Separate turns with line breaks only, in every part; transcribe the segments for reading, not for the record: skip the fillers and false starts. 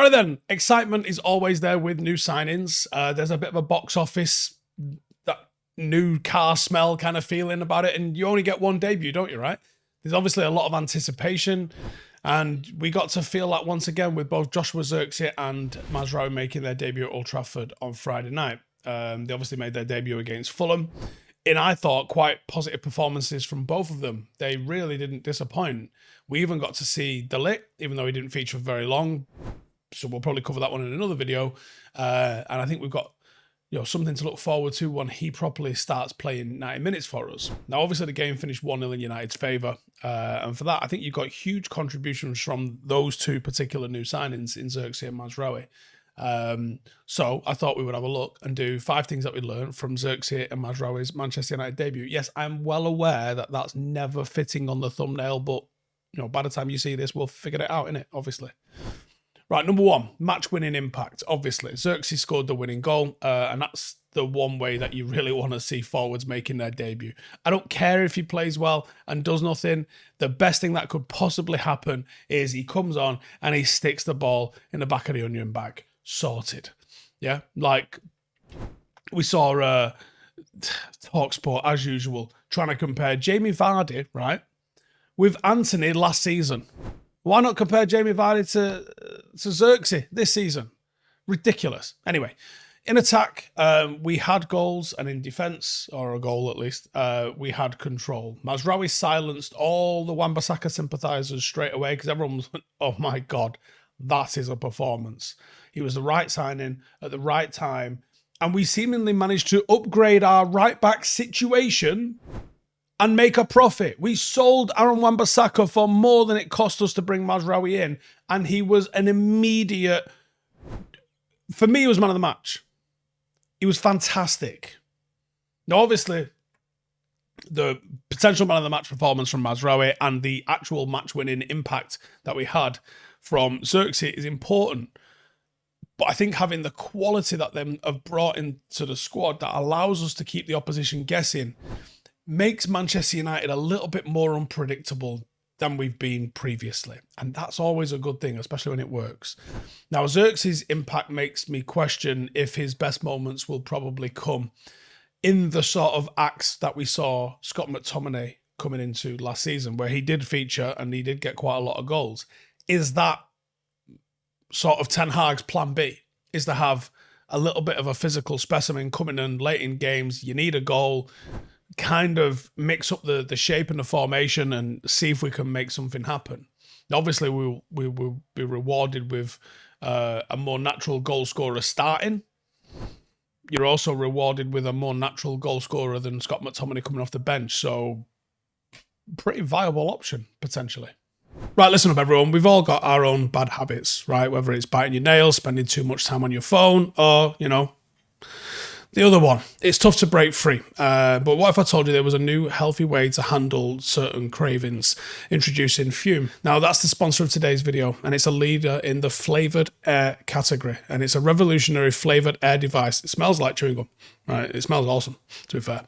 Right then, excitement is always there with new signings. There's a bit of a box office, that new car smell kind of feeling about it, and you only get one debut, don't you, right? There's obviously a lot of anticipation, and we got to feel that once again with both Joshua Zirkzee and Mazraoui making their debut at Old Trafford on Friday night. They obviously made their debut against Fulham, and I thought quite positive performances from both of them. They really didn't disappoint. We even got to see Ligt, even though he didn't feature for very long. So we'll probably cover that one in another video. And I think we've got something to look forward to when he properly starts playing 90 minutes for us. Now, obviously, the game finished 1-0 in United's favour. And for that, I think you've got huge contributions from those two particular new signings in Zirkzee and Mazraoui. So I thought we would have a look and do 5 things that we learned from Zirkzee and Mazraoui's Manchester United debut. Yes, I'm well aware that that's never fitting on the thumbnail, but by the time you see this, we'll figure it out, innit? Obviously. Right, number 1, match-winning impact. Obviously, Zirkzee scored the winning goal, and that's the one way that you really want to see forwards making their debut. I don't care if he plays well and does nothing. The best thing that could possibly happen is he comes on and he sticks the ball in the back of the onion bag. Sorted. Yeah, like we saw TalkSport, as usual, trying to compare Jamie Vardy, right, with Anthony last season. Why not compare Jamie Vardy to Zirkzee this season? Ridiculous. Anyway, in attack, we had goals, and in defence, or a goal at least, we had control. Mazraoui silenced all the Wan-Bissaka sympathisers straight away because everyone was like, oh my God, that is a performance. He was the right signing at the right time, and we seemingly managed to upgrade our right-back situation and make a profit. We sold Aaron Wan-Bissaka for more than it cost us to bring Mazraoui in, and he was an immediate, for me, he was man of the match. He was fantastic. Now, obviously, the potential man of the match performance from Mazraoui and the actual match-winning impact that we had from Zirkzee is important. But I think having the quality that they have brought into the squad that allows us to keep the opposition guessing makes Manchester United a little bit more unpredictable than we've been previously. And that's always a good thing, especially when it works. Now, Zirkzee's impact makes me question if his best moments will probably come in the sort of acts that we saw Scott McTominay coming into last season, where he did feature and he did get quite a lot of goals. Is that sort of Ten Hag's plan B? Is to have a little bit of a physical specimen coming in late in games. You need a goal, kind of mix up the shape and the formation and see if we can make something happen. Now, obviously, we will be rewarded with a more natural goal scorer starting. You're also rewarded with a more natural goal scorer than Scott McTominay coming off the bench. So, pretty viable option, potentially. Right, listen up, everyone. We've all got our own bad habits, right? Whether it's biting your nails, spending too much time on your phone, or, the other one. It's tough to break free. But what if I told you there was a new healthy way to handle certain cravings, introducing Fume? Now, that's the sponsor of today's video, and it's a leader in the flavoured air category, and it's a revolutionary flavoured air device. It smells like chewing gum, right? It smells awesome, to be fair.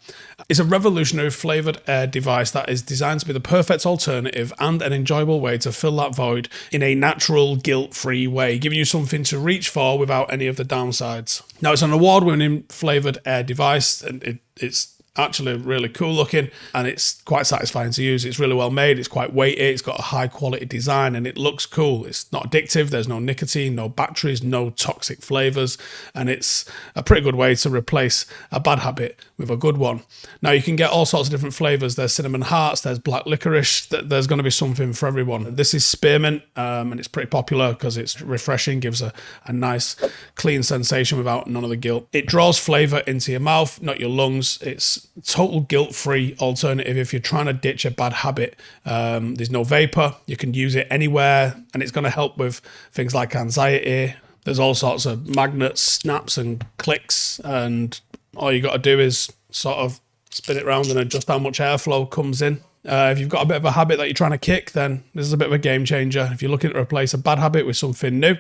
It's a revolutionary flavoured air device that is designed to be the perfect alternative and an enjoyable way to fill that void in a natural, guilt-free way, giving you something to reach for without any of the downsides. Now, it's an award-winning flavoured air device, and it's actually really cool looking, and it's quite satisfying to use. It's really well made, it's quite weighty, it's got a high quality design, and it looks cool. It's not addictive, there's no nicotine, no batteries, no toxic flavours, and it's a pretty good way to replace a bad habit with a good one. Now, you can get all sorts of different flavours. There's cinnamon hearts, there's black licorice, there's going to be something for everyone. This is spearmint, and it's pretty popular because it's refreshing, gives a nice clean sensation without none of the guilt. It draws flavour into your mouth, not your lungs. It's total guilt-free alternative if you're trying to ditch a bad habit. There's no vapor. You can use it anywhere, and it's going to help with things like anxiety. There's all sorts of magnets, snaps, and clicks, and all you got to do is sort of spin it around and adjust how much airflow comes in. If you've got a bit of a habit that you're trying to kick, then this is a bit of a game changer. If you're looking to replace a bad habit with something new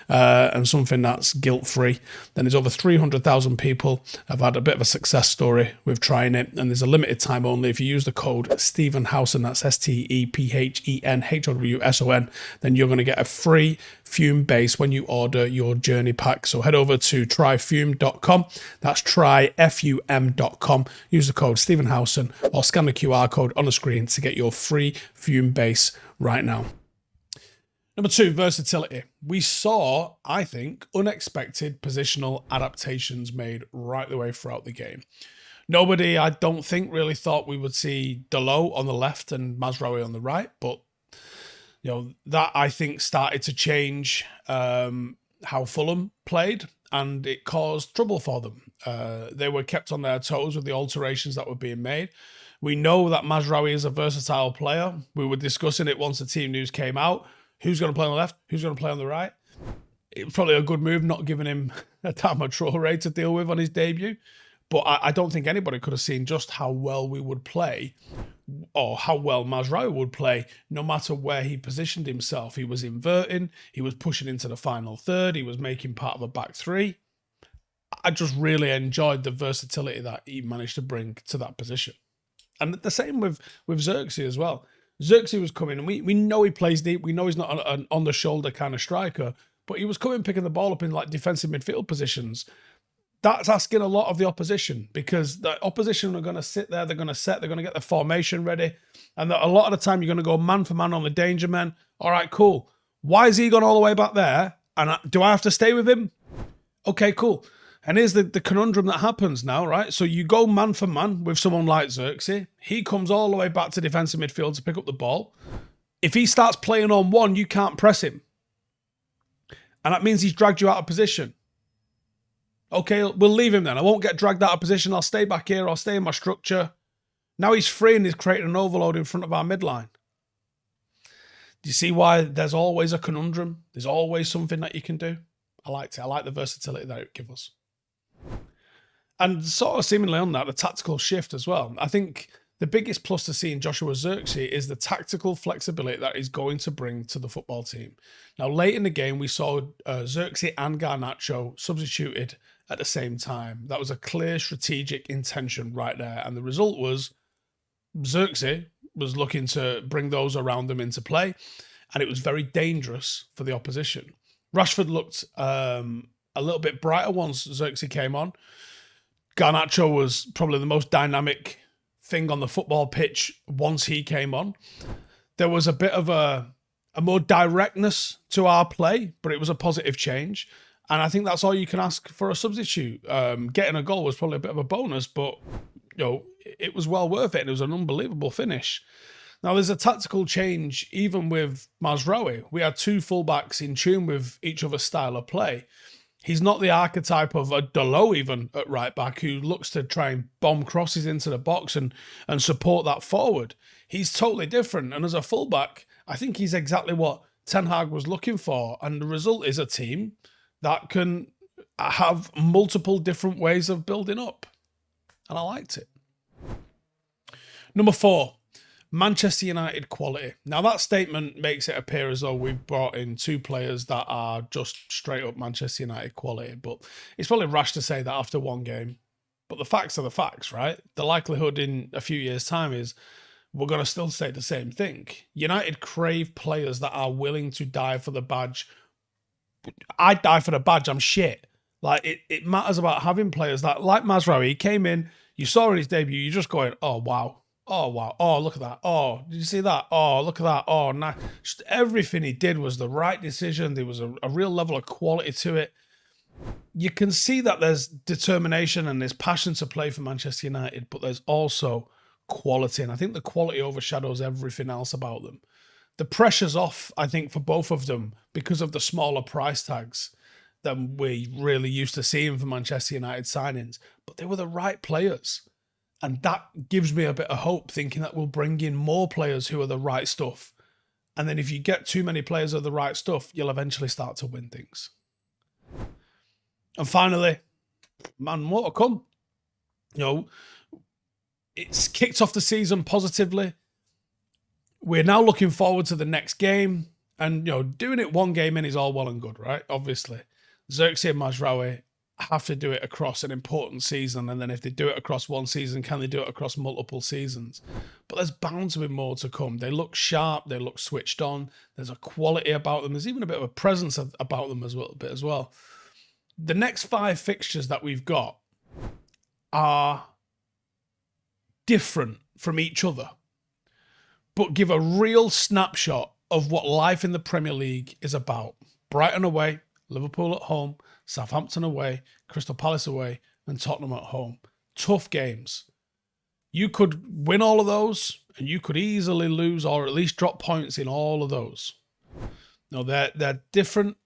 and something that's guilt-free, then there's over 300,000 people have had a bit of a success story with trying it, and there's a limited time only. If you use the code Stephen Howson, that's STEPHENHOWSON, then you're going to get a free Fume base when you order your journey pack. So head over to tryfume.com. That's tryfum.com. Use the code Stephen Howson or scan the QR code on the screen to get your free Fume base right now. Number 2, versatility. We saw, I think, unexpected positional adaptations made right the way throughout the game. Nobody, I don't think, really thought we would see Delo on the left and Mazraoui on the right, but that I think started to change how Fulham played, and it caused trouble for them. They were kept on their toes with the alterations that were being made. We know that Mazraoui is a versatile player. We were discussing it once the team news came out. Who's going to play on the left? Who's going to play on the right? It was probably a good move not giving him a Adama Traoré to deal with on his debut. But I don't think anybody could have seen just how well we would play, or how well Mazraoui would play, no matter where he positioned himself. He was inverting, he was pushing into the final third, he was making part of a back three. I just really enjoyed the versatility that he managed to bring to that position. And the same with Zirkzee as well. Zirkzee was coming, and we know he plays deep, we know he's not an on-the-shoulder kind of striker, but he was coming, picking the ball up in like defensive midfield positions. That's asking a lot of the opposition, because the opposition are going to sit there, they're going to set, they're going to get the formation ready. And a lot of the time you're going to go man for man on the danger men. All right, cool. Why is he gone all the way back there? And do I have to stay with him? Okay, cool. And here's the conundrum that happens now, right? So you go man for man with someone like Zirkzee. He comes all the way back to defensive midfield to pick up the ball. If he starts playing on one, you can't press him. And that means he's dragged you out of position. Okay, we'll leave him then. I won't get dragged out of position. I'll stay back here. I'll stay in my structure. Now he's free and he's creating an overload in front of our midline. Do you see why there's always a conundrum? There's always something that you can do. I liked it. I like the versatility that it gives us. And sort of seemingly on that, the tactical shift as well. I think the biggest plus to seeing Joshua Zirkzee is the tactical flexibility that he's going to bring to the football team. Now, late in the game, we saw Zirkzee and Garnacho substituted at the same time. That was a clear strategic intention right there. And the result was Zirkzee was looking to bring those around them into play, and it was very dangerous for the opposition. Rashford looked a little bit brighter once Zirkzee came on. Garnacho was probably the most dynamic thing on the football pitch once he came on. There was a bit of a more directness to our play, but it was a positive change. And I think that's all you can ask for a substitute. Getting a goal was probably a bit of a bonus, but it was well worth it. And it was an unbelievable finish. Now, there's a tactical change even with Mazraoui. We had two fullbacks in tune with each other's style of play. He's not the archetype of a Delo even at right back who looks to try and bomb crosses into the box and support that forward. He's totally different. And as a fullback, I think he's exactly what Ten Hag was looking for. And the result is a team that can have multiple different ways of building up. And I liked it. Number 4, Manchester United quality. Now, that statement makes it appear as though we've brought in two players that are just straight up Manchester United quality. But it's probably rash to say that after one game. But the facts are the facts, right? The likelihood in a few years' time is we're going to still say the same thing. United crave players that are willing to die for the badge. I'd die for the badge. I'm shit. Like, it matters about having players that, like Mazraoui, he came in, you saw in his debut, you're just going, oh, wow. Oh, wow. Oh, look at that. Oh, did you see that? Oh, look at that. Oh, nice. Just everything he did was the right decision. There was a real level of quality to it. You can see that there's determination and there's passion to play for Manchester United, but there's also quality. And I think the quality overshadows everything else about them. The pressure's off, I think, for both of them because of the smaller price tags than we really used to seeing for Manchester United signings. But they were the right players. And that gives me a bit of hope, thinking that we'll bring in more players who are the right stuff. And then if you get too many players of the right stuff, you'll eventually start to win things. And finally, man, more to come. It's kicked off the season positively. we're now looking forward to the next game. And, doing it one game in is all well and good, right? Obviously. Zirkzee and Mazraoui have to do it across an important season. And then if they do it across one season, can they do it across multiple seasons? But there's bound to be more to come. They look sharp. They look switched on. There's a quality about them. There's even a bit of a presence about them as well. The next 5 fixtures that we've got are different from each other, but give a real snapshot of what life in the Premier League is about. Brighton away, Liverpool at home, Southampton away, Crystal Palace away, and Tottenham at home. Tough games. You could win all of those, and you could easily lose or at least drop points in all of those. No, they're different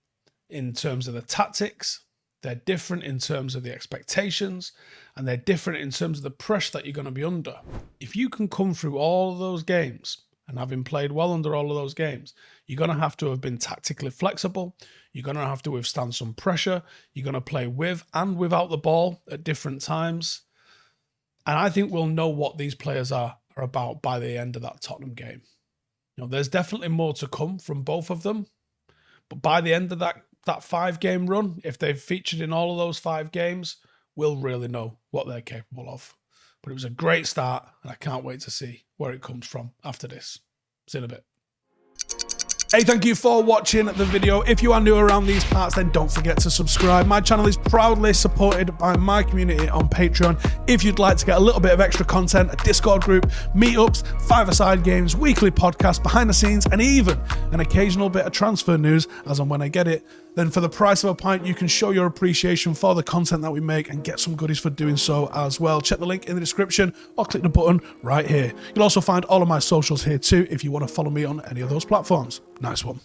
in terms of the tactics. They're different in terms of the expectations, and they're different in terms of the pressure that you're going to be under. If you can come through all of those games, and having played well under all of those games, you're going to have been tactically flexible. You're going to have to withstand some pressure. You're going to play with and without the ball at different times. And I think we'll know what these players are about by the end of that Tottenham game. There's definitely more to come from both of them. But by the end of that 5-game run, if they've featured in all of those 5 games, we'll really know what they're capable of. But it was a great start, and I can't wait to see where it comes from after this. See you in a bit. Hey, thank you for watching the video. If you are new around these parts, then don't forget to subscribe. My channel is proudly supported by my community on Patreon. If you'd like to get a little bit of extra content, a Discord group, meetups, 5-a-side games, weekly podcasts, behind the scenes, and even an occasional bit of transfer news as and when I get it, then for the price of a pint, you can show your appreciation for the content that we make and get some goodies for doing so as well. Check the link in the description or click the button right here. You'll also find all of my socials here too if you want to follow me on any of those platforms. Nice one.